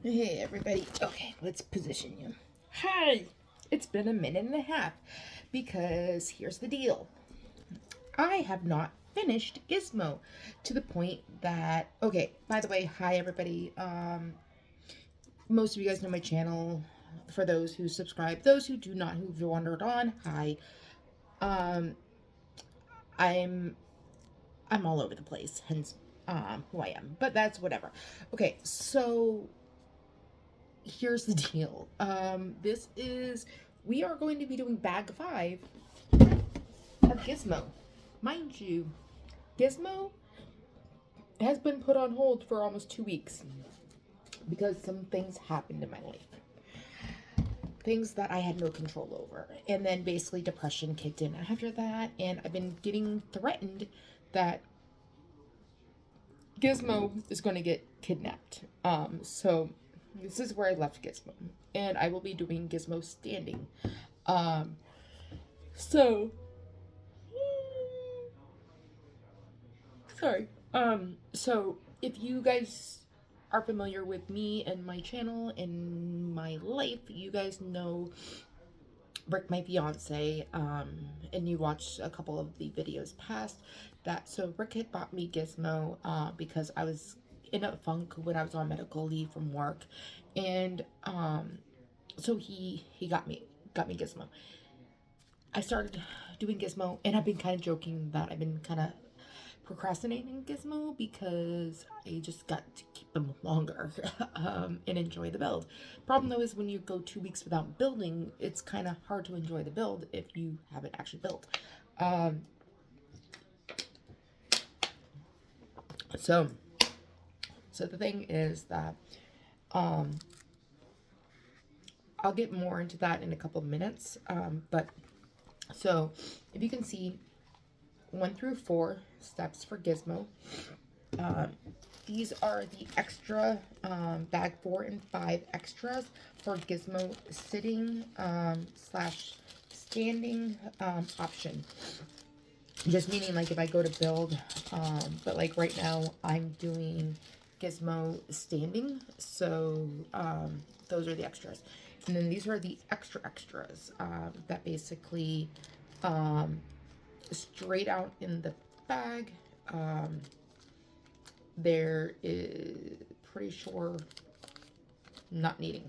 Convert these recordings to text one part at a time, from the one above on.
Hey everybody. Okay, let's position you. Hi! It's been a minute and a half because here's the deal. I have not finished Gizmo to the point that okay, by the way, hi everybody. Most of you guys know my channel. For those who subscribe, those who do not, who've wandered on, hi. Um I'm I'm all over the place, hence who I am. But that's whatever. Okay, so here's the deal. We are going to be doing bag 5 of Gizmo. Mind you, Gizmo has been put on hold for almost 2 weeks because some things happened in my life. Things that I had no control over. And then basically depression kicked in after that, and I've been getting threatened that Gizmo is going to get kidnapped. So this is where I left Gizmo, and I will be doing Gizmo standing. Um, so sorry. So if you guys are familiar with me and my channel and my life, you guys know Rick, my fiance, and you watched a couple of the videos past that. So Rick had bought me Gizmo because I was in a funk when I was on medical leave from work, and so he got me Gizmo. I started doing Gizmo, and I've been kind of joking that I've been kind of procrastinating Gizmo because I just got to keep them longer and enjoy the build. Problem though is when you go 2 weeks without building, it's kind of hard to enjoy the build if you haven't actually built. Um, so, so the thing is that I'll get more into that in a couple of minutes. But so if you can see, 1 through 4 steps for Gizmo. Um, these are the extra bag 4 and 5 extras for Gizmo sitting slash standing option. Just meaning like if I go to build, but like right now I'm doing Gizmo standing, so those are the extras. And then these are the extras that basically straight out in the bag. There is pretty sure not needing,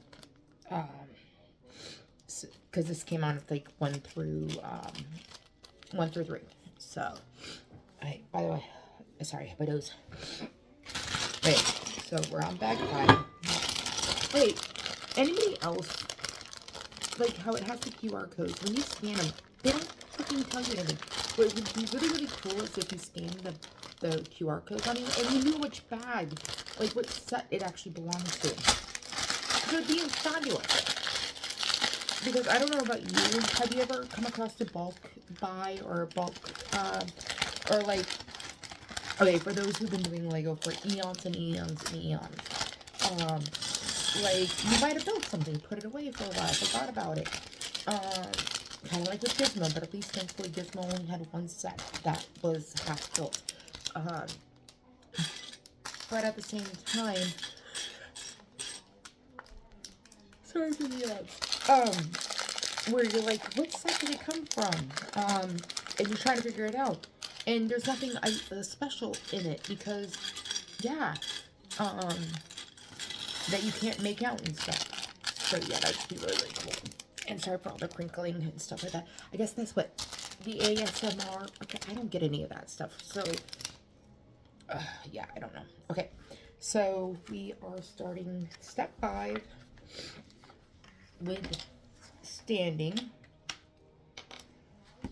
because this came on with like 1 through 3. So, by the way, sorry, my nose. Wait, so we're on bag 5. Wait, anybody else like how it has the QR codes when you scan them? They don't freaking tell you anything. What would be really cool is if you scan the QR codes on you and you knew which bag, like what set it actually belongs to. It would be fabulous. Because I don't know about you, have you ever come across a bulk buy or a bulk, or like, okay, for those who've been doing Lego for eons and eons and eons, like, you might have built something, put it away for a while, forgot about it, kind of like with Gizmo, but at least thankfully Gizmo only had one set that was half built, but at the same time, sorry for the where you're like, what set did it come from? And you're trying to figure it out. And there's nothing special in it because, yeah, that you can't make out and stuff. So yeah, that'd be really cool. And sorry for all the crinkling and stuff like that. I guess that's what the ASMR. Okay, I don't get any of that stuff. So, yeah, I don't know. Okay, so we are starting step 5 with standing.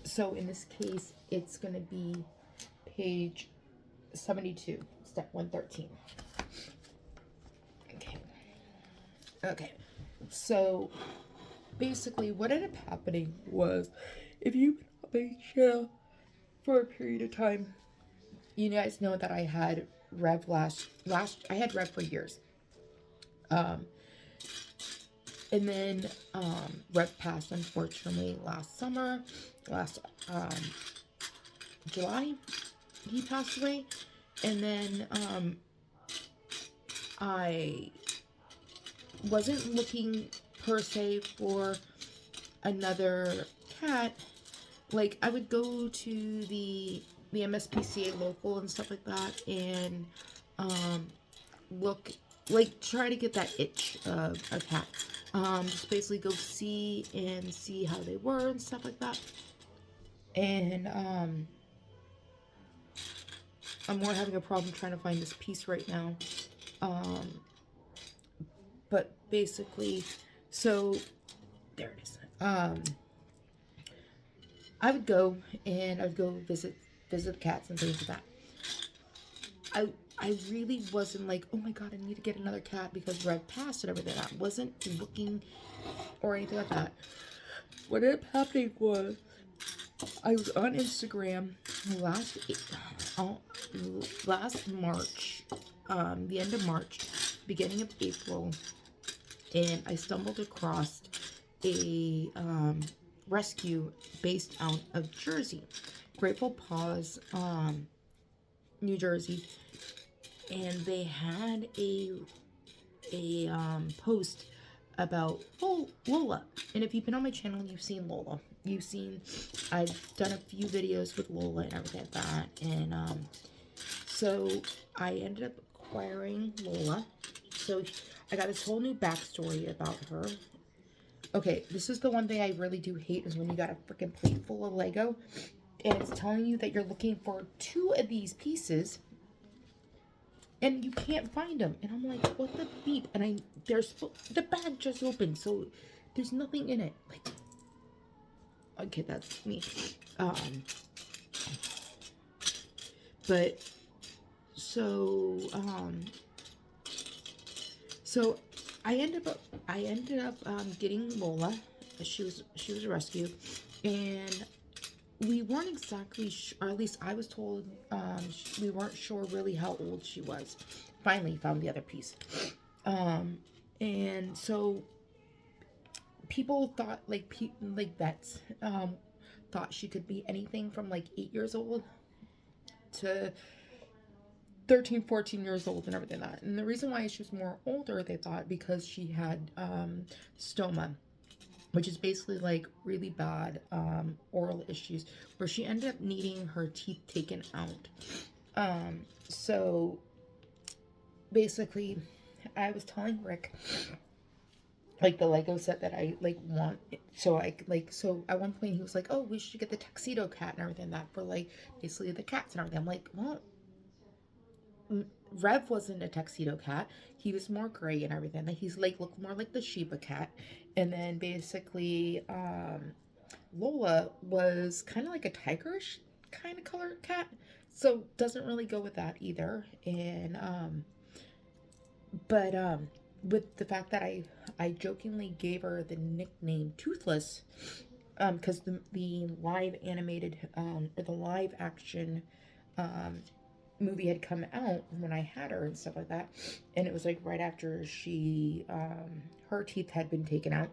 So in this case, it's going to be page 72, step 113. Okay. So basically what ended up happening was, if you've been on my channel for a period of time, you guys know that I had Rev I had Rev for years. And then Rev passed, unfortunately, last July, he passed away. And then I wasn't looking per se for another cat. Like, I would go to the MSPCA local and stuff like that, and look, like, try to get that itch of a cat. Just basically go see how they were and stuff like that. And I'm more having a problem trying to find this piece right now. But basically, so there it is. I would go and I'd go visit the cats and things like that. I really wasn't like, oh my god, I need to get another cat because Red passed and everything. I wasn't looking or anything like that. What ended up happening was I was on Instagram last March, the end of March, beginning of April, and I stumbled across a rescue based out of Jersey, Grateful Paws, New Jersey, and they had a post about Lola. And if you've been on my channel, you've seen Lola. I've done a few videos with Lola and everything like that. And so I ended up acquiring Lola. So I got this whole new backstory about her. Okay, this is the one thing I really do hate, is when you got a freaking plate full of Lego and it's telling you that you're looking for 2 of these pieces and you can't find them. And I'm like, what the beep? And the bag just opened, so there's nothing in it. Like, okay, that's me. But so I ended up getting Lola. She was a rescue, and we weren't exactly sure, or at least I was told, we weren't sure really how old she was. Finally found the other piece. And so people thought, like vets, thought she could be anything from like 8 years old to 13, 14 years old and everything like that. And the reason why she was more older, they thought, because she had stoma, which is basically like really bad oral issues, where she ended up needing her teeth taken out. So basically, I was telling Rick, like, the Lego set that I like want. So at one point he was like, oh, we should get the tuxedo cat and everything like that, for like basically the cats and everything. I'm like, well, Rev wasn't a tuxedo cat. He was more gray and everything. Like, he's like, looked more like the Shiba cat. And then basically, Lola was kind of like a tigerish kind of colored cat. So doesn't really go with that either. And, but with the fact that I jokingly gave her the nickname Toothless, because the live animated, or the live action, movie had come out when I had her and stuff like that, and it was like right after she her teeth had been taken out.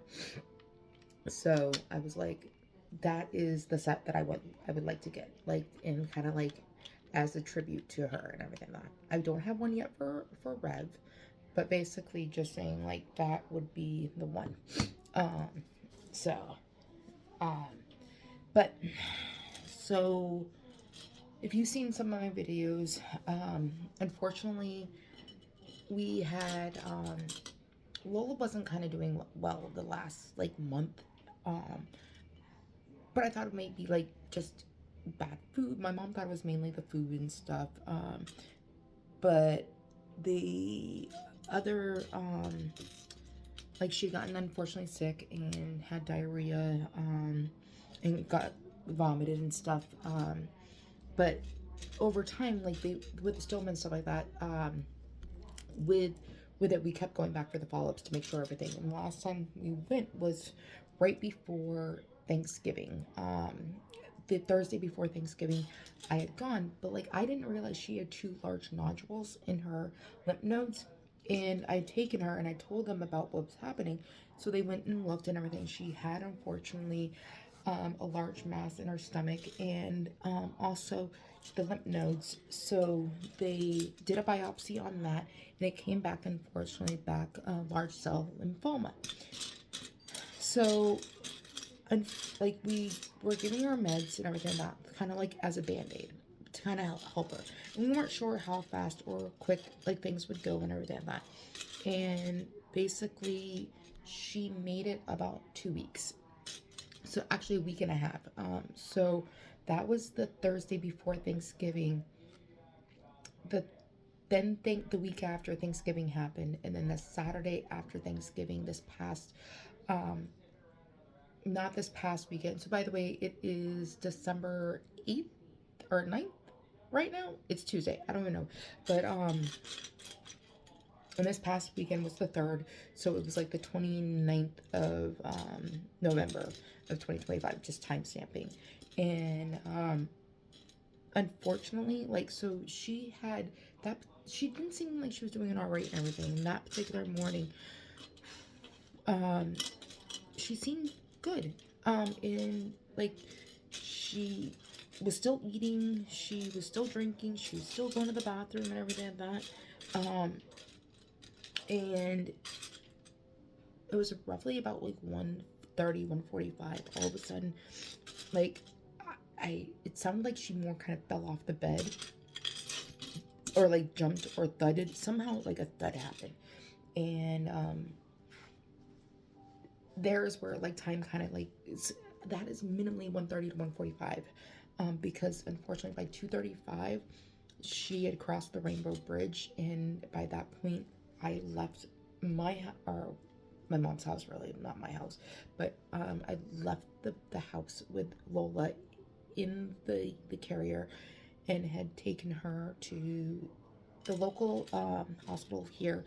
So I was like, that is the set that I would like to get, like, in kind of like as a tribute to her and everything like that. I don't have one yet for Rev, but basically just saying, like, that would be the one. But so if you've seen some of my videos, unfortunately, we had, Lola wasn't kind of doing well the last, like, month, but I thought it might be, like, just bad food. My mom thought it was mainly the food and stuff, but the other, like, she gotten unfortunately sick and had diarrhea, and got vomited and stuff, but over time, like, with the stoma and stuff like that, with it, we kept going back for the follow-ups to make sure everything. And the last time we went was right before Thanksgiving. The Thursday before Thanksgiving, I had gone, but, like, I didn't realize she had 2 large nodules in her lymph nodes. And I'd taken her and I told them about what was happening. So they went and looked and everything. She had, unfortunately, a large mass in her stomach, and also the lymph nodes. So they did a biopsy on that, and it came back, unfortunately, back large cell lymphoma. So, like, we were giving her meds and everything like that, kind of like as a band-aid to kind of help her. And we weren't sure how fast or quick like things would go and everything like that. And basically, she made it about 2 weeks. So actually a week and a half. So that was the Thursday before Thanksgiving. The week after Thanksgiving happened, and then the Saturday after Thanksgiving, this past not this past weekend. So by the way, it is December 8th or 9th right now. It's Tuesday. I don't even know. But and this past weekend was the 3rd, so it was like the 29th of November of 2025, just time stamping. And unfortunately, like, so she had that, she didn't seem like she was doing it all right and everything. That particular morning, she seemed good. And like, she was still eating, she was still drinking, she was still going to the bathroom and everything like that. And it was roughly about like 1:30, 1:45. All of a sudden, like, it sounded like she more kind of fell off the bed, or like jumped or thudded. Somehow like a thud happened. And there's where like time kind of like that is minimally 1:30 to 1:45, because unfortunately by 2:35 she had crossed the Rainbow Bridge, and by that point I left my mom's house, really not my house, but I left the house with Lola in the carrier, and had taken her to the local hospital here,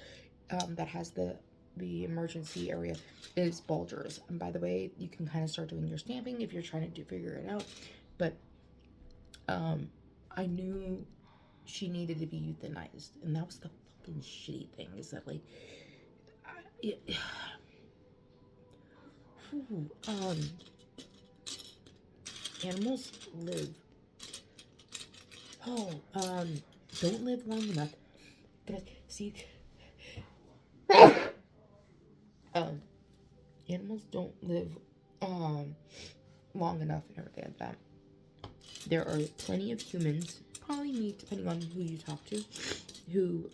that has the emergency area is Bulgers. And by the way, you can kind of start doing your stamping if you're trying to figure it out. But I knew she needed to be euthanized, and that was the fucking shitty thing, is that like animals live, don't live long enough. See, animals don't live long enough and everything like that. There are plenty of humans, probably me, depending on who you talk to, who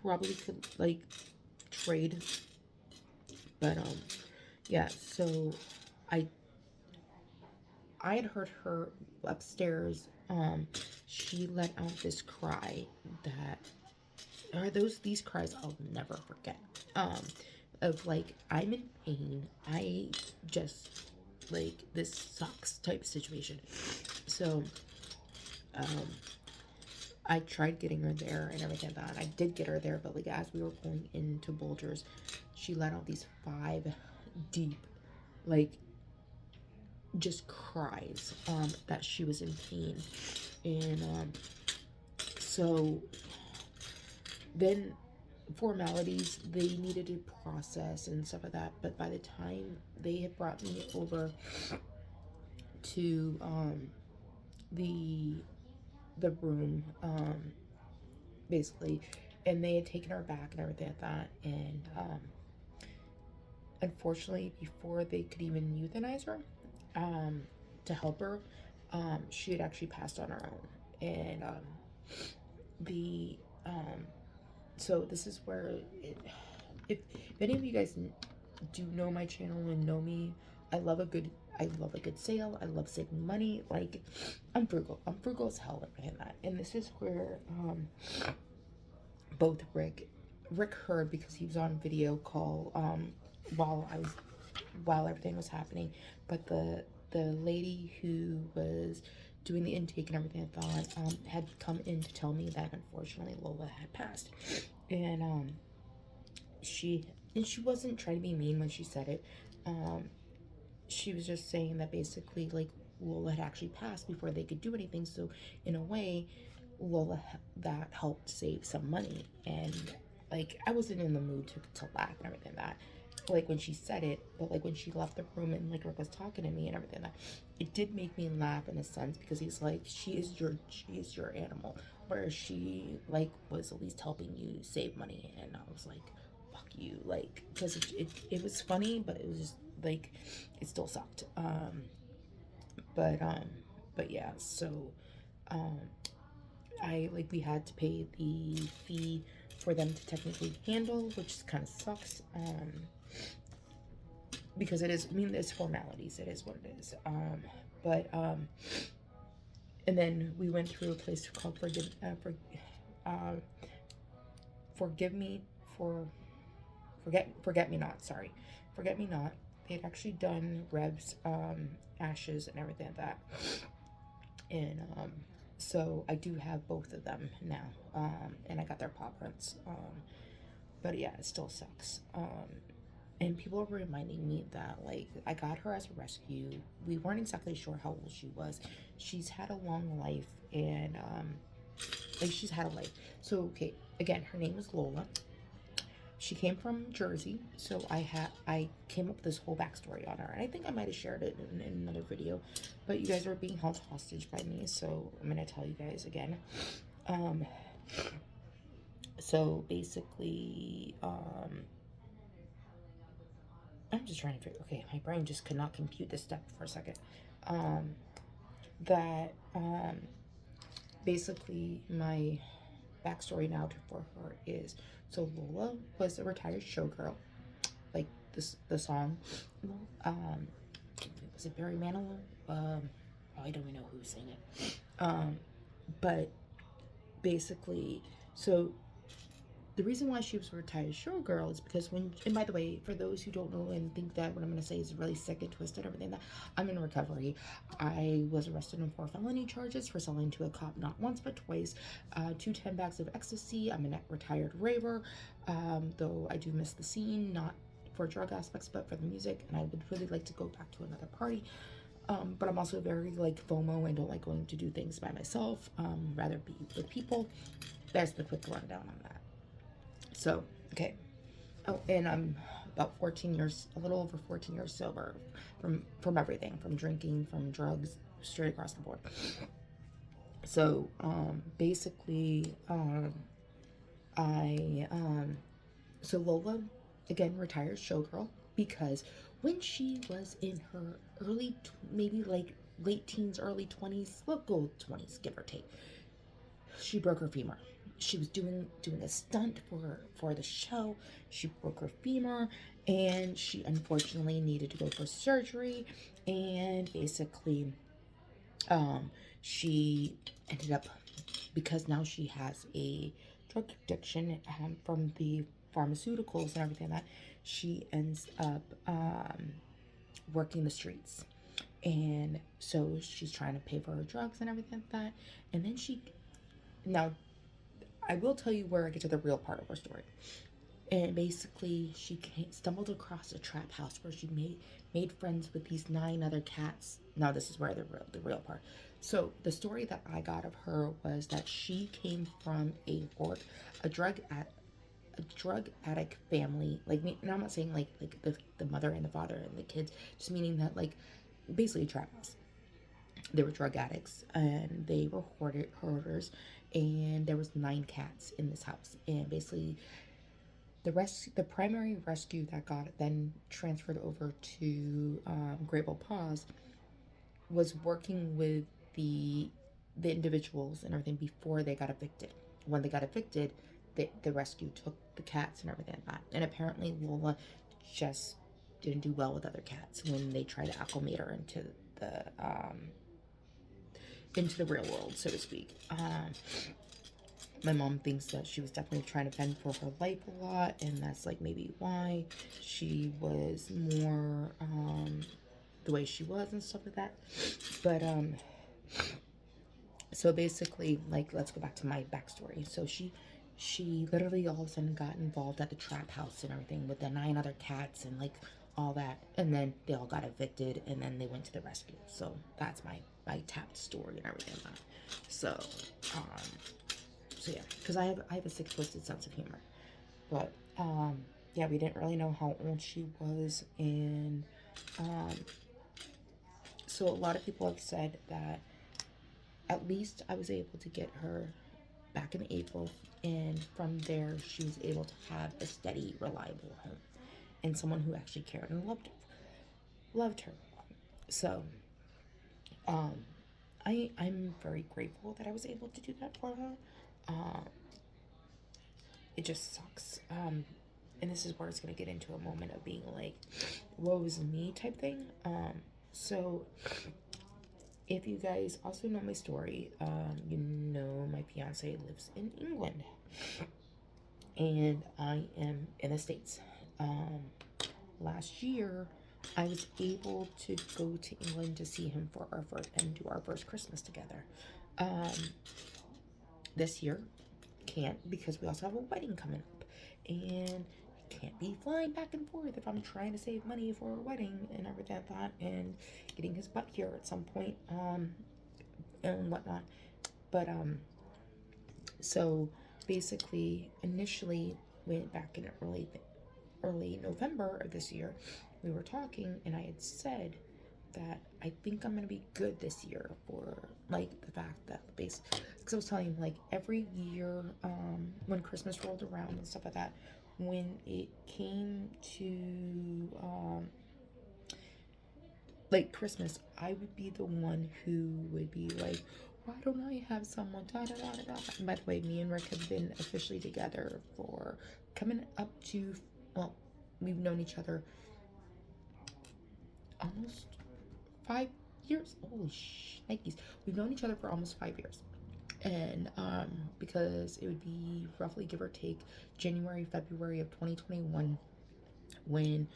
probably could like trade. But yeah, so I had heard her upstairs. She let out this cry that are these cries I'll never forget. Of like, I'm in pain. I just like, this sucks type situation. So I tried getting her there and everything like that. I did get her there, but like as we were going into Bulgers, she let out these 5 deep, like, just cries that she was in pain. And so then formalities, they needed to process and stuff like that. But by the time they had brought me over to the room, basically, and they had taken her back and everything like that, and unfortunately, before they could even euthanize her, to help her, she had actually passed on her own. And so this is where if any of you guys do know my channel and know me, I love a good sale. I love saving money. Like, I'm frugal as hell and that. And this is where both Rick heard, because he was on video call while everything was happening. But the lady who was doing the intake and everything, I thought, had come in to tell me that unfortunately Lola had passed. And she wasn't trying to be mean when she said it. She was just saying that basically, like, Lola had actually passed before they could do anything. So in a way, Lola, that helped save some money. And like, I wasn't in the mood to laugh and everything like that. like when she said it, but like when she left the room and like Rick was talking to me and everything, that it did make me laugh in a sense, because he's like, she is your animal, where she like was at least helping you save money, and I was like, fuck you, like, because it was funny, but it was just like, it still sucked. But yeah, so um I like, we had to pay the fee for them to technically handle, which kind of sucks. Because it is, I mean, it's formalities. It is what it is. But and then we went through a place called uh, Forgive Me for Forget Me Not. Sorry, Forget Me Not. They had actually done Rev's ashes and everything like that, and so I do have both of them now, and I got their paw prints. But yeah, it still sucks. And people are reminding me that like I got her as a rescue. We weren't exactly sure how old she was. She's had a long life, and like she's had a life. So okay, again, her name is Lola. She came from Jersey, so I came up with this whole backstory on her, and I think I might have shared it in another video, but you guys are being held hostage by me, so I'm gonna tell you guys again. Um, so basically, I'm just trying to figure. Okay, my brain just could not compute this step for a second. Um, that basically my backstory now for her is, so Lola was a retired showgirl, like the song. Um, was it Barry Manilow? I don't even know who sang it. But basically, so the reason why she was a retired showgirl is because and by the way, for those who don't know and think that what I'm going to say is really sick and twisted, everything, that I'm in recovery. I was arrested on 4 felony charges for selling to a cop not once but twice, 10 bags of ecstasy. I'm a retired raver, though I do miss the scene, not for drug aspects, but for the music, and I would really like to go back to another party. But I'm also very like FOMO and don't like going to do things by myself, rather be with people. That's the quick rundown on that. So, okay. Oh, and I'm about 14 years, a little over 14 years sober from everything, from drinking, from drugs, straight across the board. So, basically, I, so Lola, again, retired showgirl, because when she was in her maybe like late teens, early 20s, we'll go 20s, give or take, she broke her femur. She was doing a stunt for the show. She broke her femur, and she unfortunately needed to go for surgery. And basically, she ended up, because now she has a drug addiction, from the pharmaceuticals and everything like that, she ends up working the streets. And so she's trying to pay for her drugs and everything like that. And then now I will tell you where I get to the real part of her story. And basically, she stumbled across a trap house where she made friends with these 9 other cats. Now this is where the real part. So the story that I got of her was that she came from a drug addict family. Like, and I'm not saying like the mother and the father and the kids, just meaning that like basically a trap house. They were drug addicts and they were hoarders, and there was 9 cats in this house. And basically, the primary rescue that got then transferred over to Grable Paws was working with the individuals and everything before they got evicted. When they got evicted, the rescue took the cats and everything like that. And apparently Lola just didn't do well with other cats when they tried to acclimate her into the real world, so to speak. My mom thinks that she was definitely trying to fend for her life a lot, and that's like maybe why she was more the way she was and stuff like that. But so basically, like, let's go back to my backstory. So she literally all of a sudden got involved at the trap house and everything with the 9 other cats and like all that, and then they all got evicted, and then they went to the rescue. So that's my tapped story and everything like that. So so yeah, because I have a sick, twisted sense of humor. But yeah, we didn't really know how old she was, and um, so a lot of people have said that at least I was able to get her back in April, and from there she was able to have a steady, reliable home and someone who actually cared and loved her. So um, I'm very grateful that I was able to do that for her. Um, it just sucks. And this is where it's gonna get into a moment of being like, woe is me type thing. So if you guys also know my story, you know my fiance lives in England and I am in the States. Last year, I was able to go to England to see him for our first and do our first Christmas together. Um, this year, can't because we also have a wedding coming up, and I can't be flying back and forth if I'm trying to save money for a wedding and everything like that, and getting his butt here at some point, and whatnot. But so basically, initially went back in early November of this year, we were talking, and I had said that I think I'm gonna be good this year for like the fact that because I was telling him like every year, when Christmas rolled around and stuff like that, when it came to like Christmas, I would be the one who would be like, why don't I have someone? Da, da, da, da, da. And by the way, me and Rick have been officially together for coming up to, well, we've known each other almost 5 years. Holy shnikes. We've known each other for almost 5 years. And because it would be roughly give or take January, February of 2021 when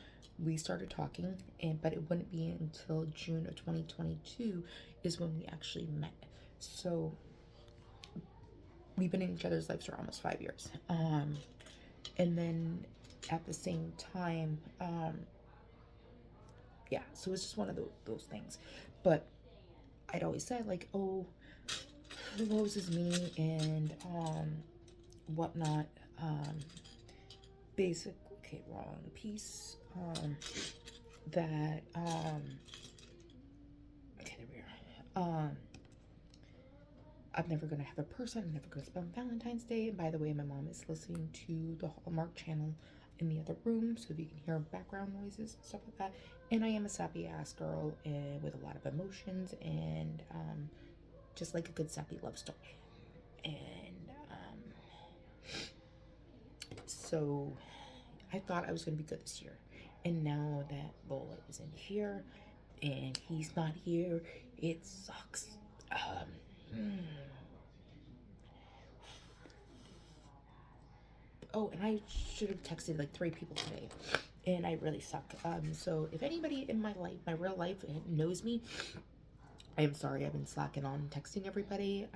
we started talking, and but it wouldn't be until June of 2022 is when we actually met. So we've been in each other's lives for almost 5 years. And then at the same time, yeah, so it's just one of those things. But I'd always said like, oh, the rose is me and whatnot. Basic, okay, wrong piece. That okay, there we are. I'm never gonna have a person. I'm never gonna spend Valentine's Day. And by the way, my mom is listening to the Hallmark channel in the other room, so if you can hear background noises and stuff like that. And I am a sappy ass girl with a lot of emotions and just like a good sappy love story. And so I thought I was gonna be good this year. And now that Lola isn't here and he's not here, it sucks. Oh, and I should have texted like 3 people today, and I really suck. So if anybody in my life, my real life, knows me, I am sorry. I've been slacking on texting everybody.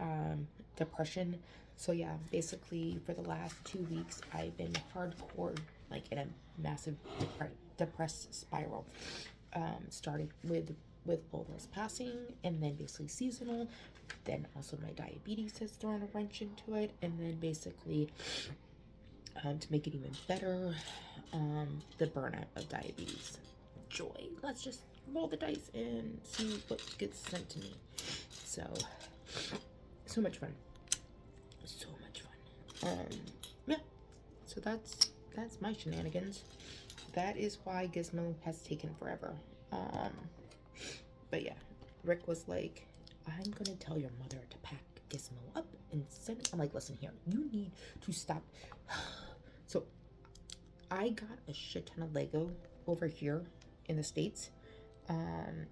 Depression. So yeah, basically for the last 2 weeks, I've been hardcore, like in a massive depressed spiral. Started with Lola's passing, and then basically seasonal. Then also my diabetes has thrown a wrench into it, and then basically to make it even better, the burnout of diabetes. Joy. Let's just roll the dice and see what gets sent to me. So, so much fun. So much fun. Yeah. So that's my shenanigans. That is why Gizmo has taken forever. But yeah, Rick was like, I'm gonna tell your mother to pack Gizmo up and send it. I'm like, listen here, you need to stop. So I got a shit ton of Lego over here in the States. And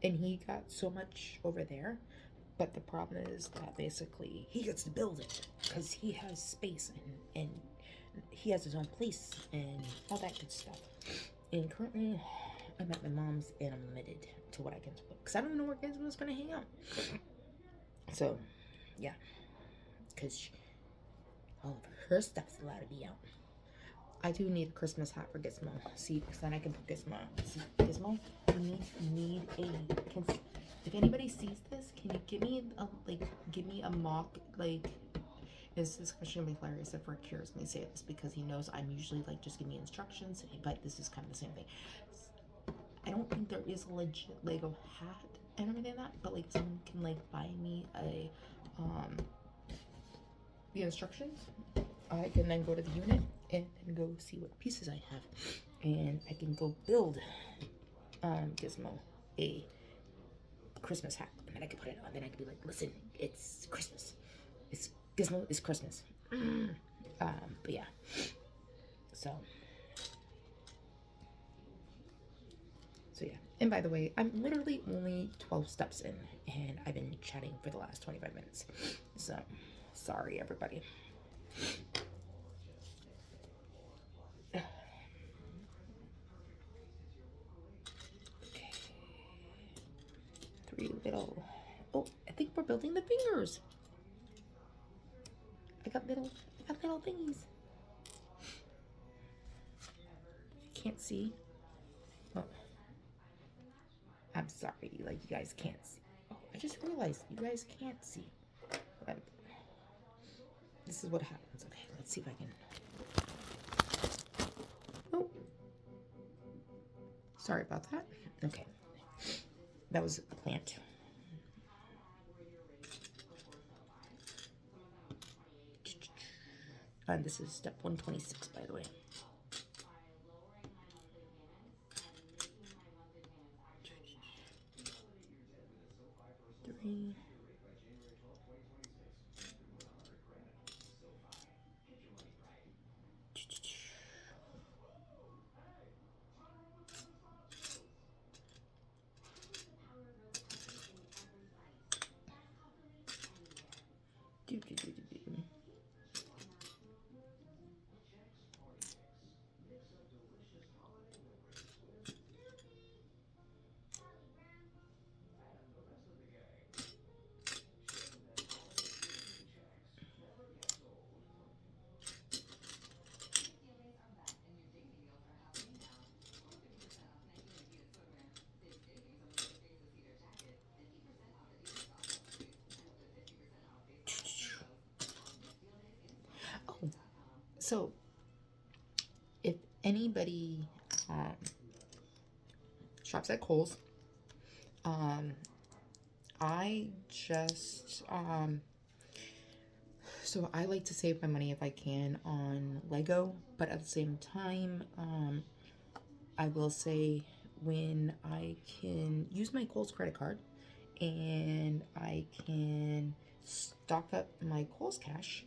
he got so much over there. But the problem is that basically he gets to build it because he has space and he has his own place and all that good stuff. And currently, I'm at my mom's and I'm limited to what I can put because I don't know where Gizmo's gonna hang out. So, yeah, because all of her stuff's allowed to be out. I do need a Christmas hat for Gizmo. See, because then I can put Gizmo. See, Gizmo, you need a. If anybody sees this, can you give me a mock like this discussion will be hilarious if Rick hears me say this, because he knows I'm usually like, just give me instructions, but this is kind of the same thing. I don't think there is a legit Lego hat and everything like that, but like someone can like buy me a the instructions. I can then go to the unit and go see what pieces I have, and I can go build Gizmo a Christmas hat, and then I can put it on. Then I can be like, listen, it's Christmas. It's Gizmo is Christmas. But yeah, so yeah. And by the way, I'm literally only 12 steps in, and I've been chatting for the last 25 minutes. So sorry, everybody. Okay. Three little. Oh, I think we're building the fingers. I got little thingies. Can't see. Oh, I'm sorry. Like, you guys can't see. Oh, I just realized you guys can't see. This is what happens. Okay, let's see if I can. Oh, sorry about that. Okay, that was a plant. And this is step 126, by the way. Three. Oh, so if anybody shops at Kohl's, I just so I like to save my money if I can on Lego, but at the same time, I will say when I can use my Kohl's credit card and I can stock up my Kohl's cash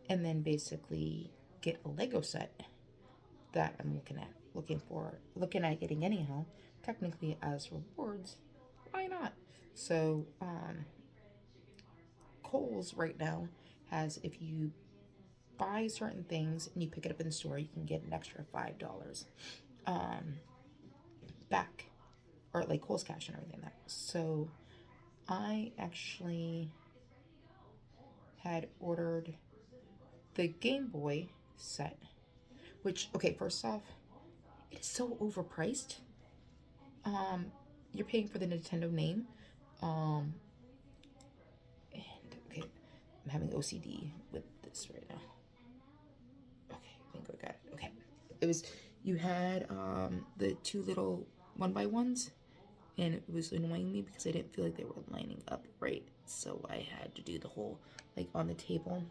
and then basically get a Lego set that I'm looking at getting anyhow, technically as rewards, why not? So Kohl's right now has, if you buy certain things and you pick it up in the store, you can get an extra $5 back, or like Kohl's cash and everything like that. So I actually had ordered the Game Boy set, which, okay, first off, it is so overpriced. You're paying for the Nintendo name. And okay, I'm having OCD with this right now. Okay, I think I got it. Okay. It was, you had the two little 1x1s, and it was annoying me because I didn't feel like they were lining up right. So I had to do the whole, like, on the table.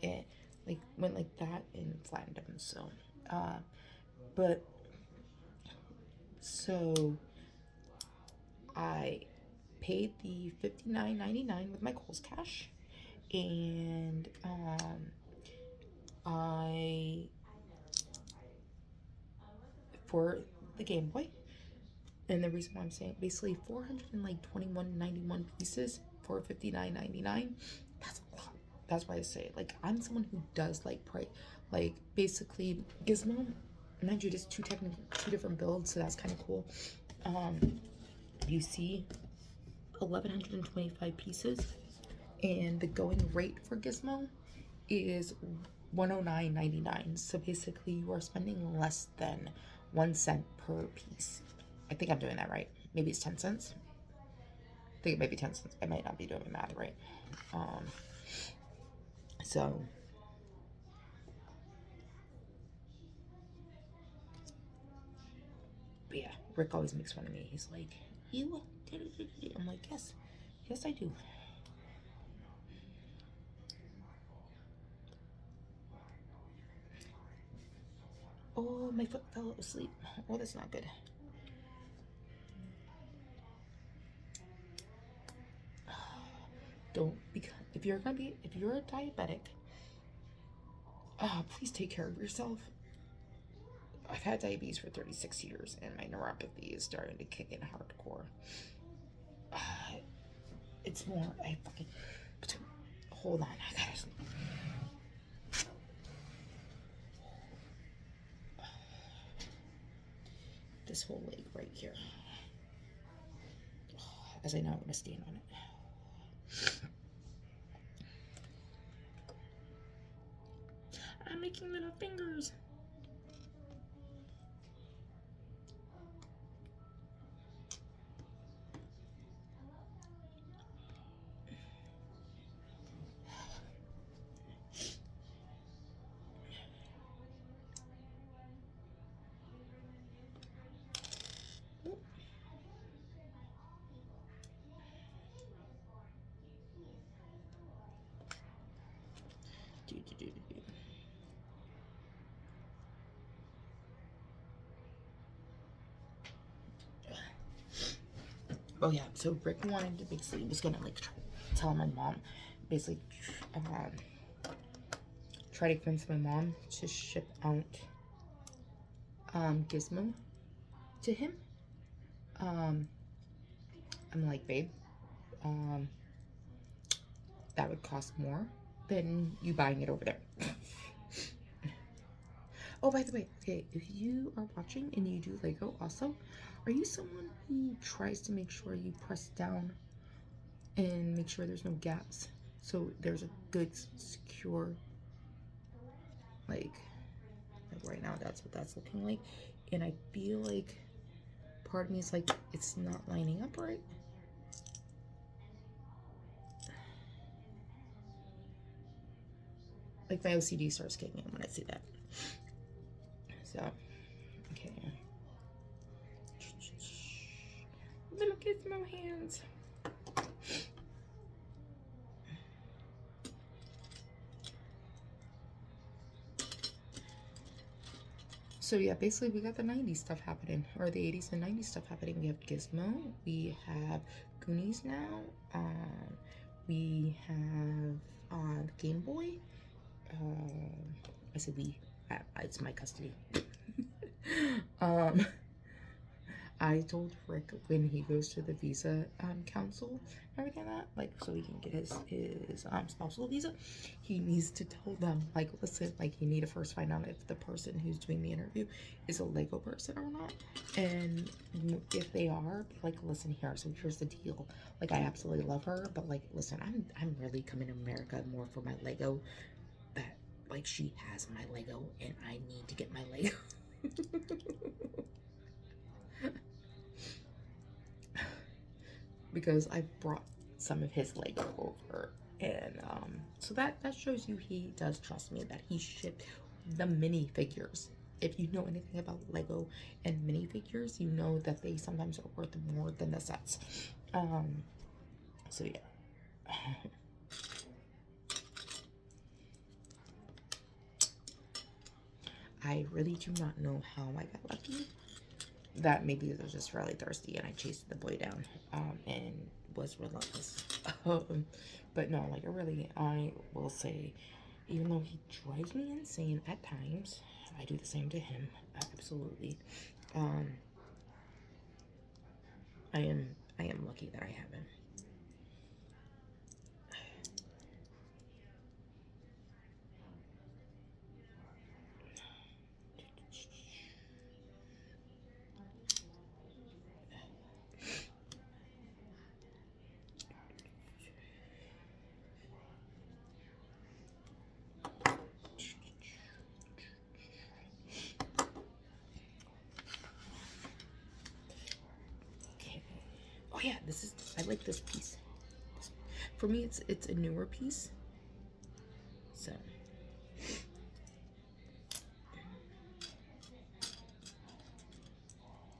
It like went like that and flattened them. So but so I paid the $59.99 with my Kohl's cash, and I for the Game Boy. And the reason why I'm saying basically 421.91 pieces for $59.99, that's a lot. That's why I say, like, I'm someone who does like price, like basically Gizmo. Mind you, just two different builds, so that's kind of cool. You see 1,125 pieces, and the going rate for Gizmo is $109.99. So basically, you are spending less than 1 cent per piece. I think I'm doing that right. Maybe it's 10 cents. I think it might be 10 cents. I might not be doing the math right. So Rick always makes fun of me. He's like, you? I'm like, yes. Yes, I do. Oh, my foot fell asleep. Oh, that's not good. Don't, because if you're a diabetic, please take care of yourself. I've had diabetes for 36 years, and my neuropathy is starting to kick in hardcore. It's more, hold on, I gotta, this whole leg right here. As I know, I'm gonna stand on it. I'm making little fingers. Oh yeah, so Rick wanted to basically, was gonna like tell my mom, basically try to convince my mom to ship out Gizmo to him. I'm like, babe, that would cost more than you buying it over there. Oh, by the way, okay, if you are watching and you do Lego also, are you someone who tries to make sure you press down and make sure there's no gaps so there's a good secure, like right now that's what that's looking like, and I feel like part of me is like, it's not lining up right. Like my OCD starts kicking in when I see that. So, okay. Little Gizmo hands. So yeah, basically we got the 90s stuff happening, or the 80s and 90s stuff happening. We have Gizmo, we have Goonies now, we have Game Boy. I said we, it's my custody. I told Rick when he goes to the visa council and everything like that, like so he can get his spousal visa, he needs to tell them, like, listen, like you need to first find out if the person who's doing the interview is a Lego person or not, and if they are, like, listen here, so here's the deal, like I absolutely love her, but like listen, I'm really coming to America more for my Lego, that like she has my Lego and I need to get my Lego. Because I brought some of his Lego over, and so that shows you he does trust me, that he shipped the minifigures. If you know anything about Lego and minifigures, you know that they sometimes are worth more than the sets. So yeah. I really do not know how I got lucky. That maybe I was just really thirsty and I chased the boy down and was relentless. But no, like I will say, even though he drives me insane at times, I do the same to him. Absolutely. I am lucky that I have him. Oh yeah, I like this piece. For me, it's a newer piece. So.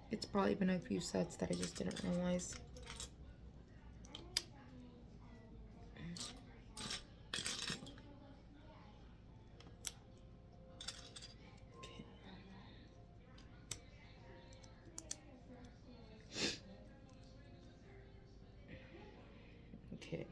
It's probably been a few sets that I just didn't realize. Okay.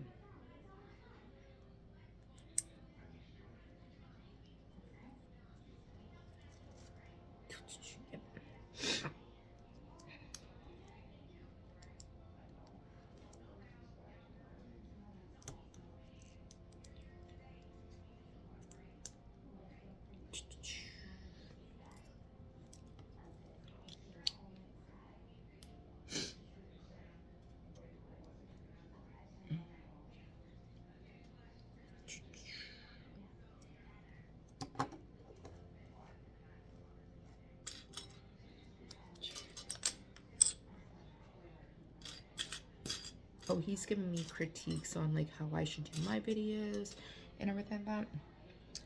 Oh, he's giving me critiques on like how I should do my videos and everything like that.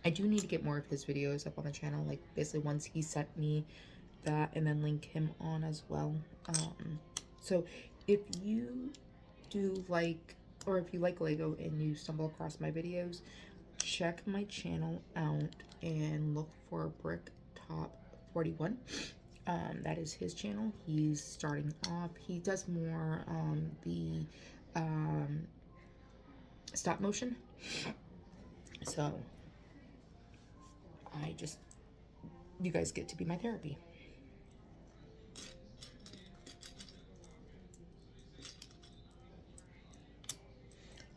I do need to get more of his videos up on the channel, like basically once he sent me that, and then link him on as well. So if you do like, or if you like Lego and you stumble across my videos, check my channel out and look for Brick Top 41. That is his channel. He's starting off. He does more the stop motion. So you guys get to be my therapy.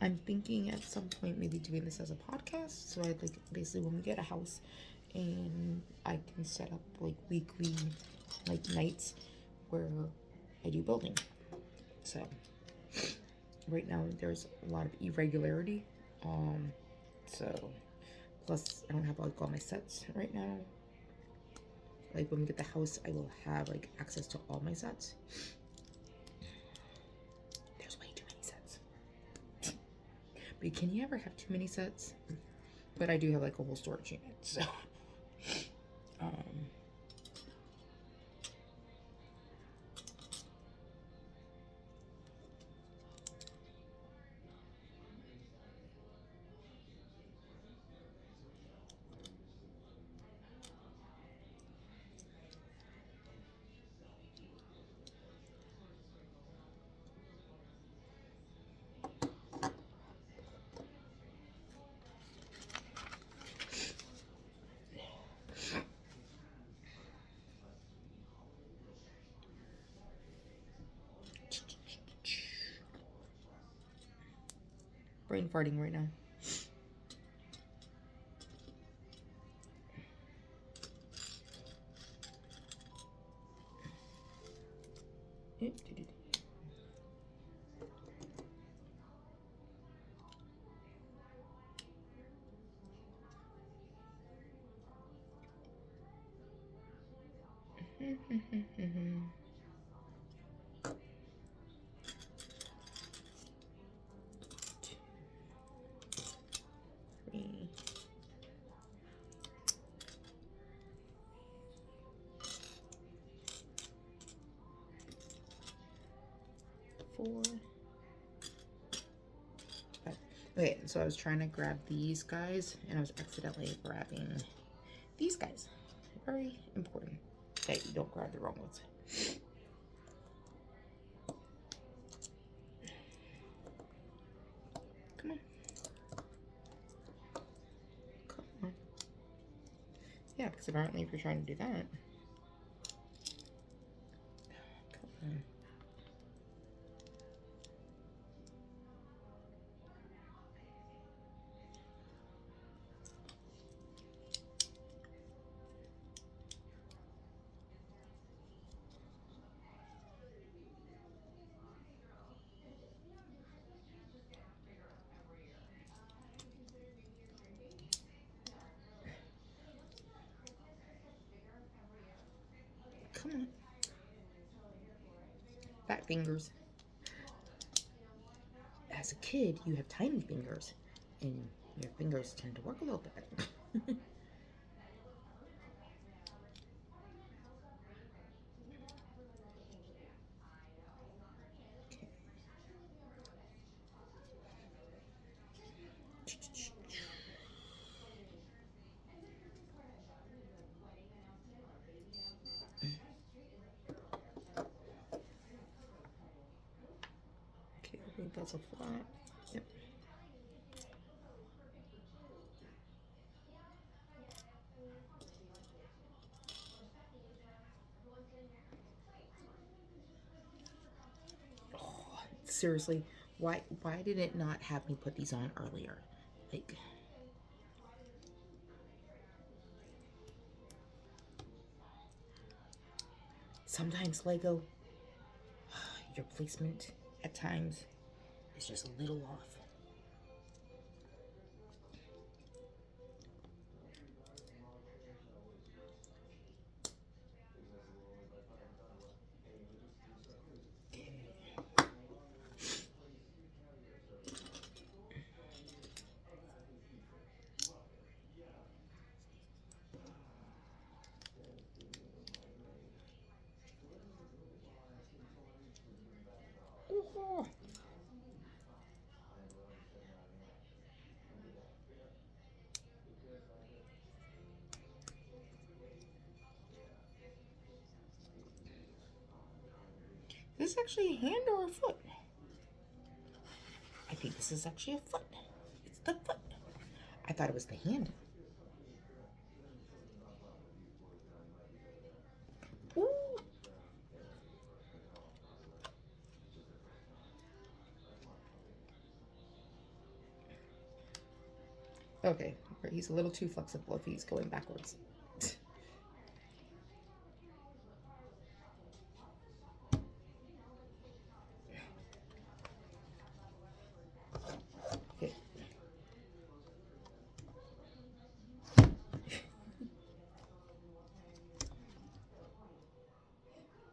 I'm thinking at some point maybe doing this as a podcast. So I'd like basically when we get a house and I can set up like weekly like nights where I do building. So right now there's a lot of irregularity. So plus I don't have like all my sets right now. Like when we get the house, I will have like access to all my sets. There's way too many sets. But can you ever have too many sets? But I do have like a whole storage unit, so brain farting right now. Three. 4. 5. Okay, so I was trying to grab these guys and I was accidentally grabbing these guys. Very important that you don't grab the wrong ones. Come on. Come on. Yeah, because apparently if you're trying to do that. Come on. Come on. Fat fingers. As a kid, you have tiny fingers, and your fingers tend to work a little bit better. think that's a flat. Yep. Oh, seriously, why did it not have me put these on earlier? Like, sometimes Lego, your placement at times is just a little off. Oh. Is this actually a hand or a foot? I think this is actually a foot. It's the foot. I thought it was the hand. Ooh. Okay, he's a little too flexible if he's going backwards. Okay.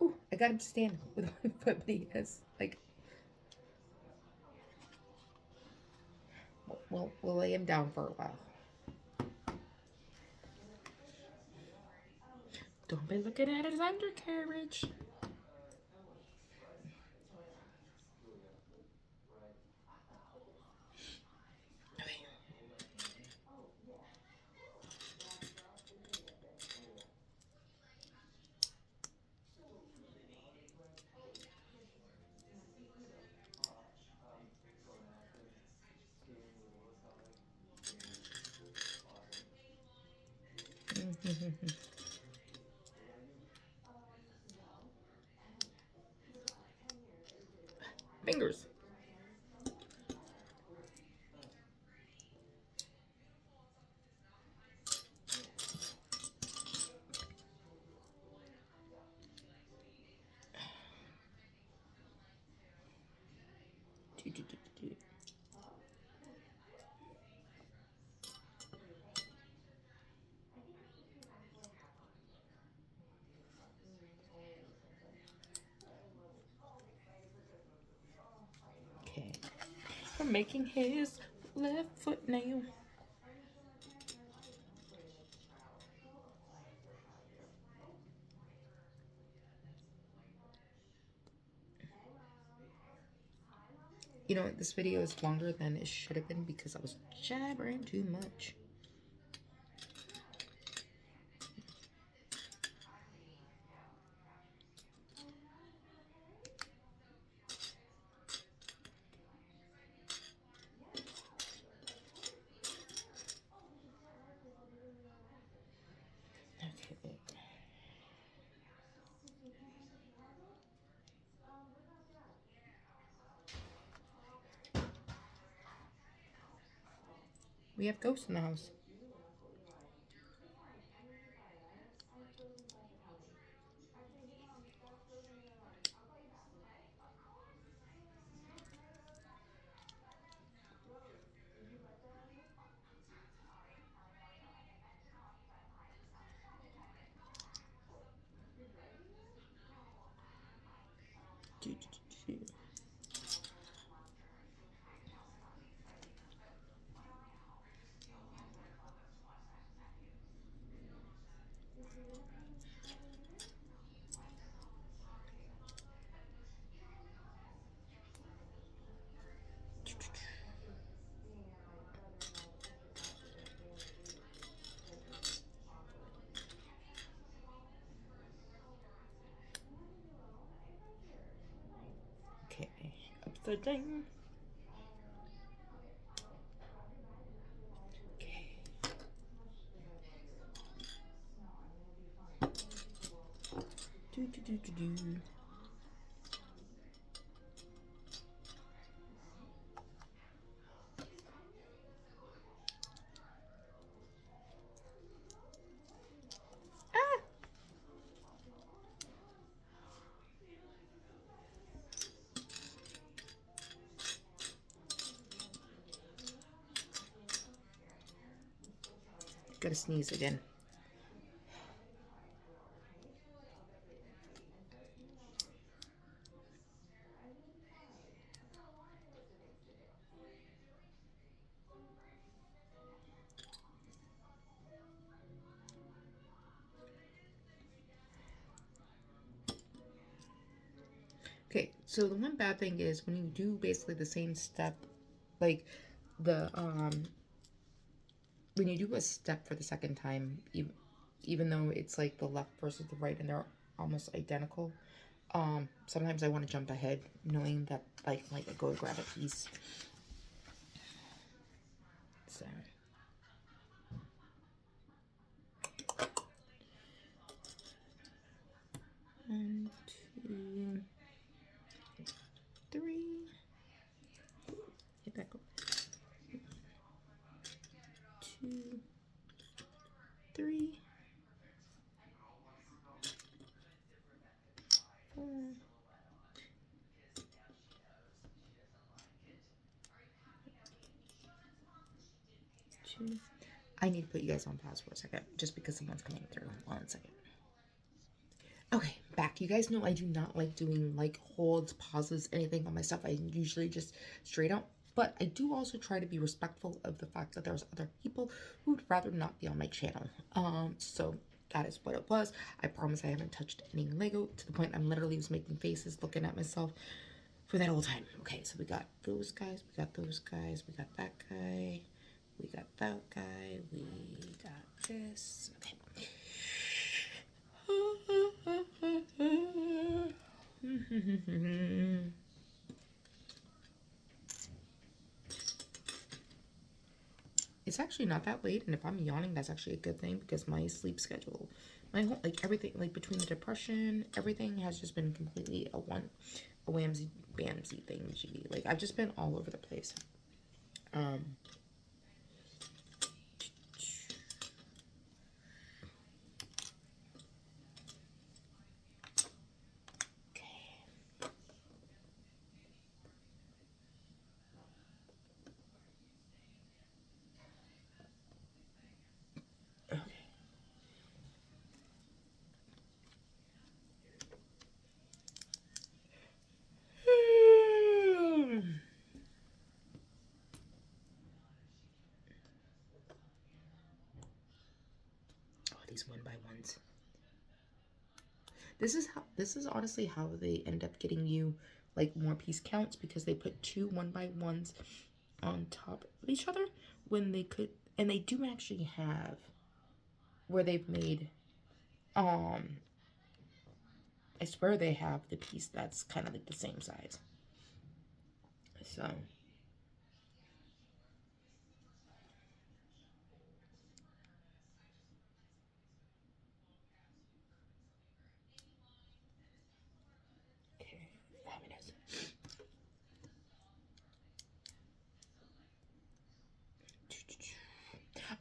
Ooh, I got him to stand with one foot, but he has, like, we'll lay him down for a while. Don't be looking at his undercarriage. Fingers. Okay. We're making his left foot nail. You know what? This video is longer than it should have been because I was jabbering too much. Okay. We have ghosts in the house. Okay. Upside down. Ah! Gotta sneeze again. Okay, so the one bad thing is when you do basically the same step, like the when you do a step for the second time, even though it's like the left versus the right and they're almost identical, sometimes I want to jump ahead knowing that like I go grab a piece. So 1, 2, 3. Hit that go. 2, 3, 4. 2. I need to put you guys on pause for a second, just because someone's coming through. 1 second. Okay, back. You guys know I do not like doing like holds, pauses, anything on my stuff. I usually just straight out. But I do also try to be respectful of the fact that there's other people who'd rather not be on my channel. So that is what it was. I promise I haven't touched any Lego to the point I'm literally was making faces looking at myself for that whole time. Okay, so we got those guys, we got those guys, we got that guy, we got that guy, we got this. Okay. It's actually not that late, and if I'm yawning, that's actually a good thing because my sleep schedule, my whole like everything, like between the depression, everything has just been completely a whamsy bamsy thing. Like I've just been all over the place. These 1x1s. This is honestly how they end up getting you like more piece counts, because they put 2 1x1s on top of each other when they could, and they do actually have where they've made I swear they have the piece that's kind of like the same size. So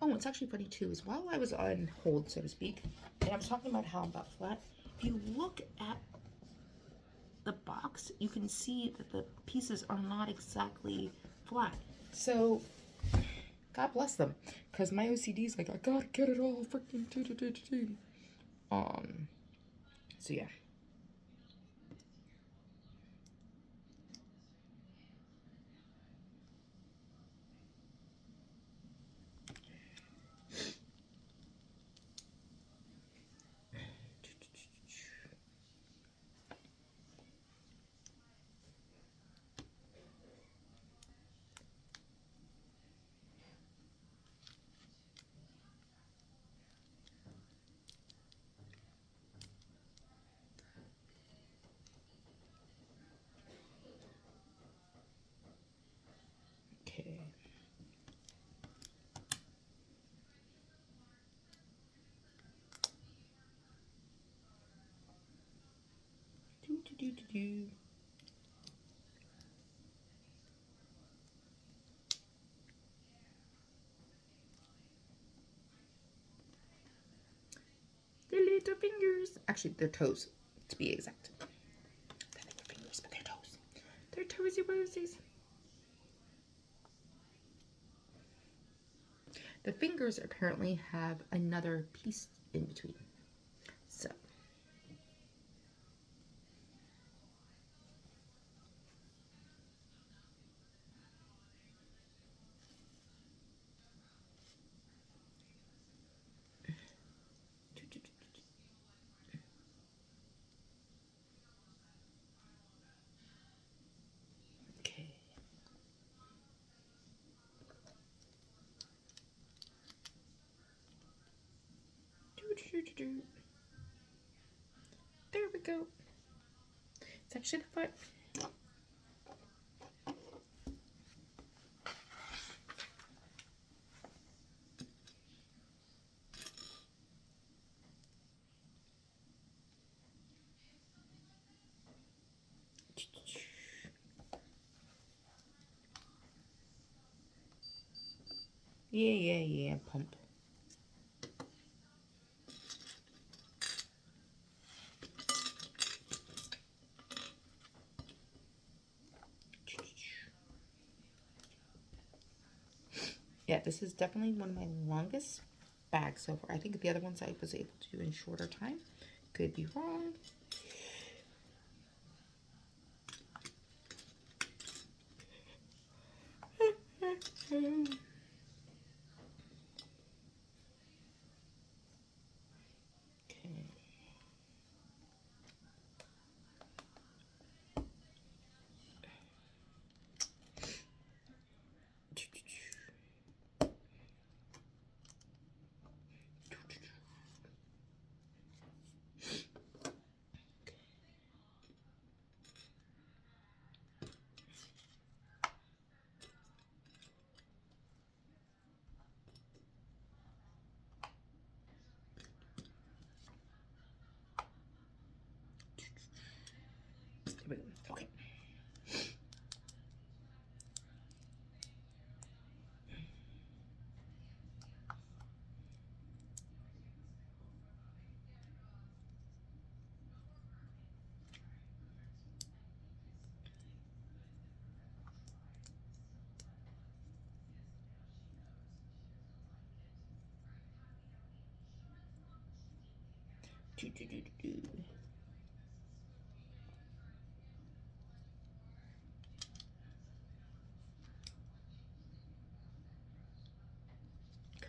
oh, it's actually funny too, is while I was on hold, so to speak, and I was talking about how I'm about flat, if you look at the box, you can see that the pieces are not exactly flat. So, God bless them, because my OCD is like, I gotta get it all freaking so yeah. Do, do, do, do, do. Their little fingers. Actually, their toes, to be exact. They're not their fingers, but their toes. Their toesy woesies. The fingers apparently have another piece in between. So. Okay. There we go. It's actually the foot. Yeah, pump. Yeah, this is definitely one of my longest bags so far. I think the other ones I was able to do in shorter time. Could be wrong. Okay.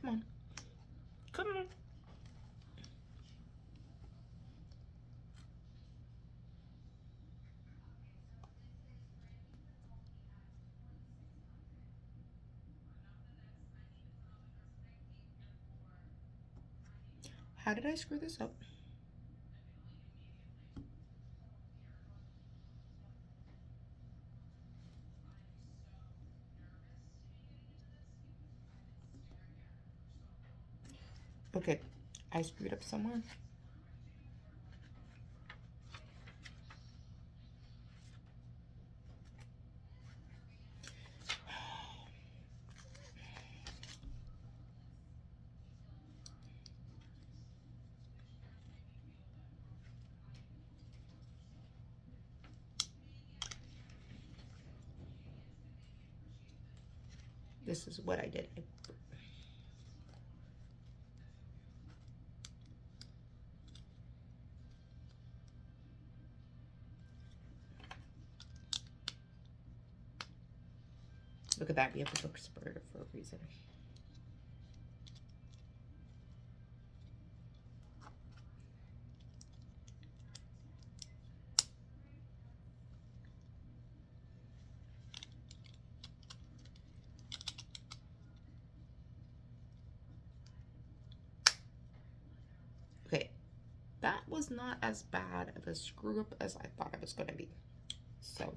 Come on. Come on. How did I screw this up? Okay, I screwed up somewhere. This is what I did. Look at that. We have the book spread for a reason. Okay, that was not as bad of a screw up as I thought it was going to be. So,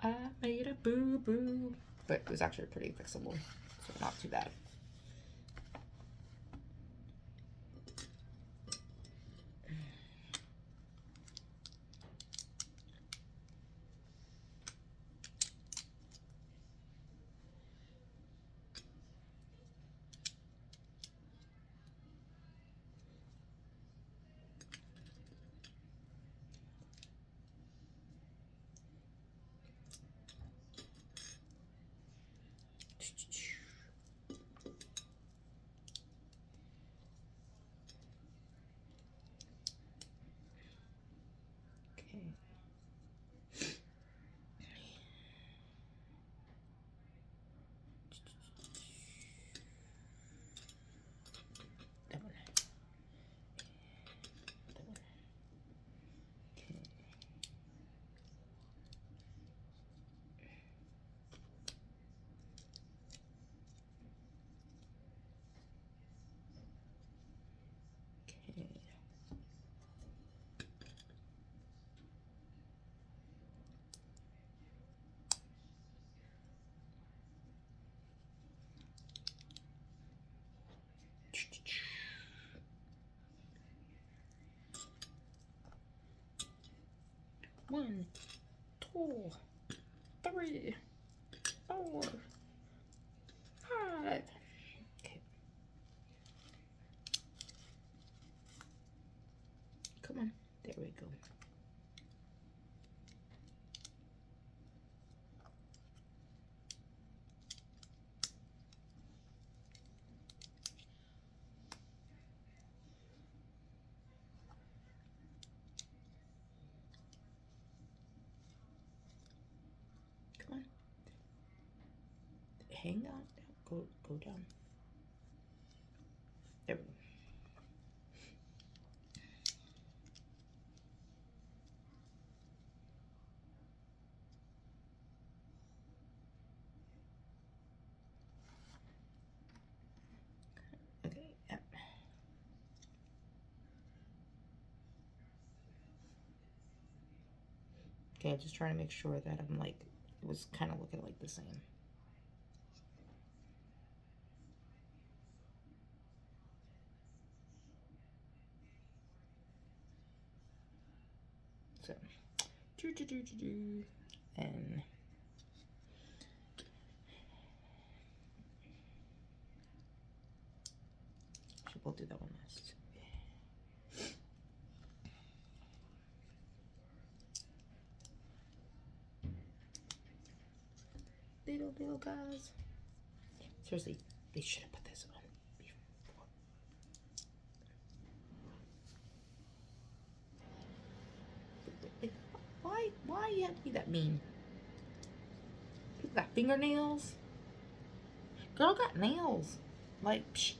I made a boo-boo, but it was actually pretty fixable, so not too bad. 1, 2, 3, 4, 5. Okay. Come on. There we go. Come on. Hang on. Go down. There we go. Okay, yep. Okay, I'm just trying to make sure that I'm like, it was kind of looking like the same. So, and we'll do that one last. Little guys. Seriously, they should have put this on before. Why you have to be that mean? People got fingernails. Girl got nails. Like, psh,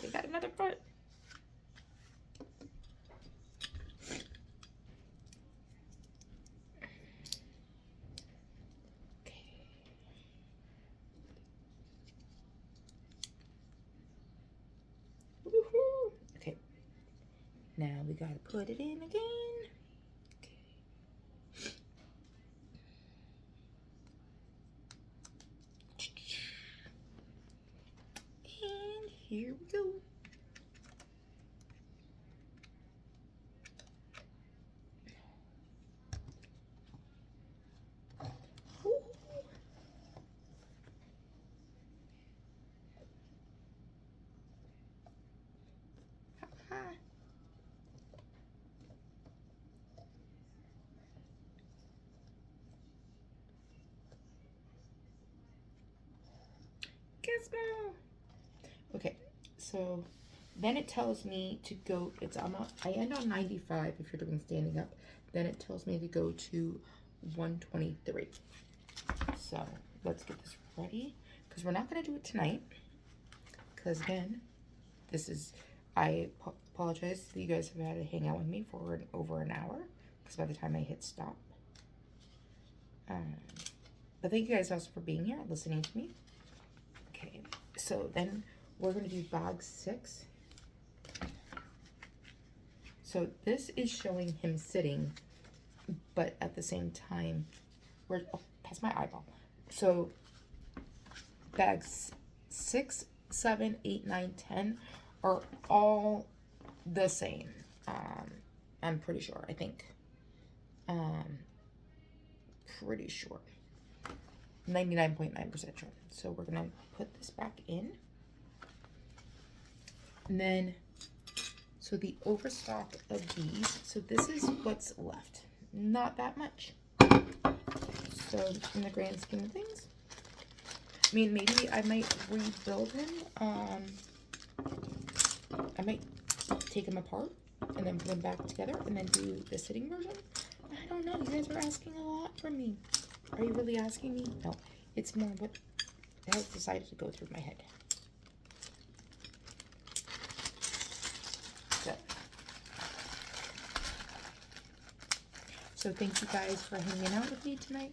they got another foot. Woohoo! Okay. Now we gotta put it in again. Okay. And here we go. Gizmo. Okay, so then it tells me to go. I end on 95 if you're doing standing up. Then it tells me to go to 123. So let's get this ready because we're not gonna do it tonight. Because again, I apologize that you guys have had to hang out with me for over an hour. Because by the time I hit stop. But thank you guys also for being here, listening to me. Okay, so then we're going to do bag 6. So this is showing him sitting, but at the same time, that's my eyeball. So bags 6, 7, 8, 9, 10 are all the same. I'm pretty sure, I think. Pretty sure. 99.9% sure. So we're gonna put this back in. And then, so the overstock of these, so this is what's left. Not that much. So in the grand scheme of things, I mean, maybe I might rebuild him. I might take him apart and then put them back together and then do the sitting version. I don't know. You guys are asking a lot from me. Are you really asking me? No. It's more what has decided to go through my head. So thank you guys for hanging out with me tonight.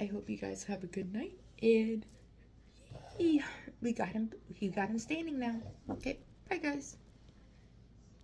I hope you guys have a good night. And he got him standing now. Okay. Bye guys.